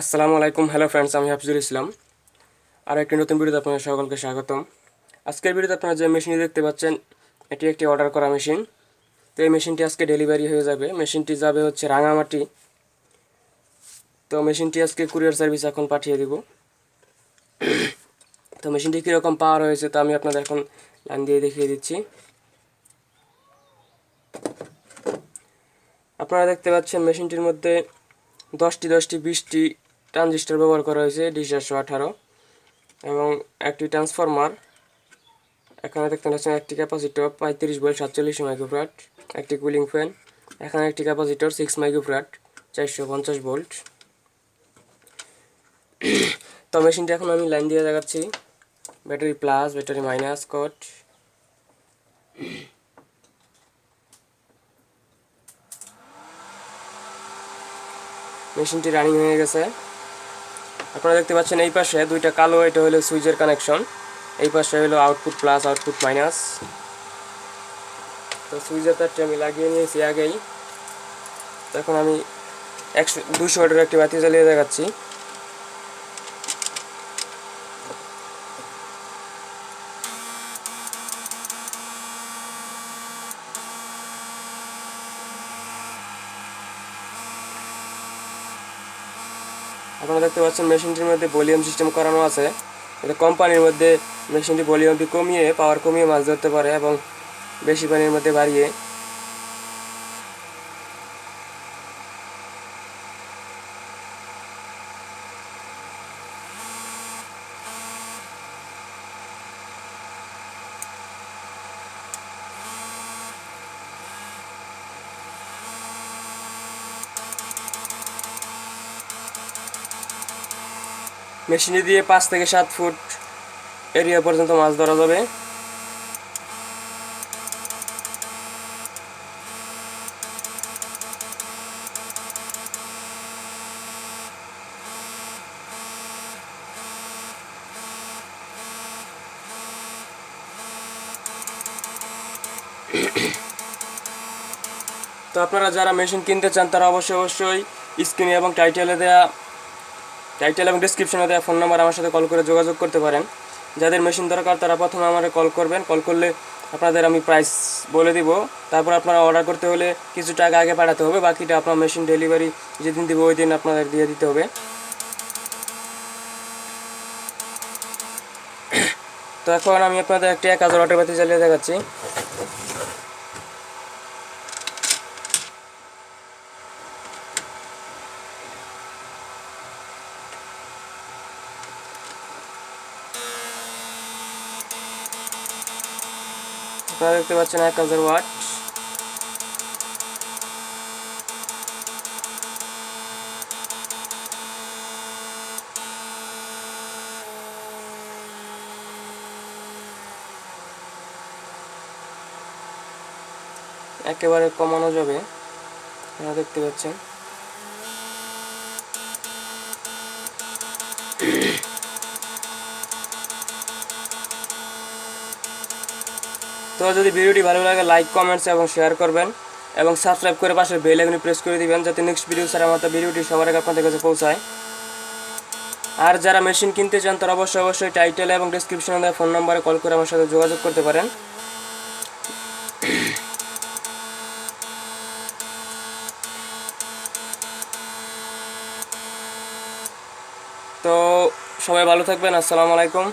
আসসালামু আলাইকুম, hello friends, আমি হাফিজুল ইসলাম। আর একটি নতুন ভিডিওতে আপনাদের সকলকে স্বাগতম। আজকের ভিডিওতে আপনারা যে মেশিনটি দেখতে পাচ্ছেন, এটি একটি অর্ডার করা মেশিন। তো এই মেশিনটি আজকে ডেলিভারি হয়ে যাবে। মেশিনটি যাবে হচ্ছে রাঙামাটি। তো মেশিনটি আজকে কুরিয়ার সার্ভিস এখন পাঠিয়ে দিব। তো মেশিনটি কীরকম পাওয়ার হয়েছে তা আমি আপনাদের এখন লাইন দিয়ে দেখিয়ে দিচ্ছি। আপনারা দেখতে পাচ্ছেন মেশিনটির মধ্যে 20টি ট্রানজিস্টর ব্যবহার করা হয়েছে, D418, এবং একটি ট্রান্সফরমার। এখানে দেখতে পাচ্ছেন একটি ক্যাপাসিটর 35 ভোল্ট 47 মাইক্রোফ্যারাড, একটি কুলিং ফ্যান, এখানে একটি ক্যাপাসিটর 6 মাইক্রোফ্যারাড 450 ভোল্ট। তো মেশিনটি এখন আমি লাইন দিয়ে দেখাচ্ছি। Battery plus, battery minus, code. মেশিনটি রানিং হয়ে গেছে। আপনারা দেখতে পাচ্ছেন এই পাশে দুইটা কালো, এটা হলো সুইচের কানেকশন। এই পাশে হলো আউটপুট প্লাস, আউটপুট মাইনাস। তো সুইচের তারটি আমি লাগিয়ে নিয়েছি আগেই। তো এখন আমি 200 ওয়াটের একটি বাতি জ্বালিয়ে দেখাচ্ছি। আপনারা দেখতে পাচ্ছেন মেশিনটির মধ্যে ভলিউম সিস্টেম করানো আছে। এটা কোম্পানির মধ্যে মেশিনটি ভলিউমটি কমিয়ে, পাওয়ার কমিয়ে মাছ ধরতে পারে এবং বেশি পানির মধ্যে বাড়িয়ে। মেশিনটি দিয়ে 5 থেকে 7 ফুট এরিয়া পর্যন্ত মাছ ধরা যাবে। তো আপনারা যারা মেশিন কিনতে চান তারা অবশ্যই স্ক্রিনে এবং টাইটেল এবং ডিসক্রিপশনে দেওয়া ফোন নাম্বার আমার সাথে কল করে যোগাযোগ করতে পারেন। যাদের মেশিন দরকার তারা প্রথমে আমাকে কল করবেন। কল করলে আপনাদের আমি প্রাইস বলে দিব। তারপর আপনারা অর্ডার করতে হলে কিছু টাকা আগে পাঠাতে হবে, বাকিটা আপনার মেশিন ডেলিভারি যেদিন দিব ওই দিন আপনাদের দিয়ে দিতে হবে। তো এখন আমি আপনাদের একটি 1000 ওয়াটের বাতি জ্বালিয়ে দেখাচ্ছি। আপনারা দেখতে পাচ্ছেন 1000 ওয়াট। একেবারে কমানো যাবে, আপনারা দেখতে পাচ্ছেন। তো যদি ভিডিওটি ভালো লাগে লাইক, কমেন্টস এবং শেয়ার করবেন এবং সাবস্ক্রাইব করে পাশের বেল আইকনে প্রেস করে দিবেন যাতে নেক্সট ভিডিও ছাড়া আমার ভিডিওটি সবার আগে আপনাদের কাছে পৌঁছায়। আর যারা মেশিন কিনতে চান তারা অবশ্যই টাইটেল এবং ডেসক্রিপশনে দেওয়া ফোন নম্বরে কল করে আমার সাথে যোগাযোগ করতে পারেন। তো সবাই ভালো থাকবেন। আসসালামু আলাইকুম।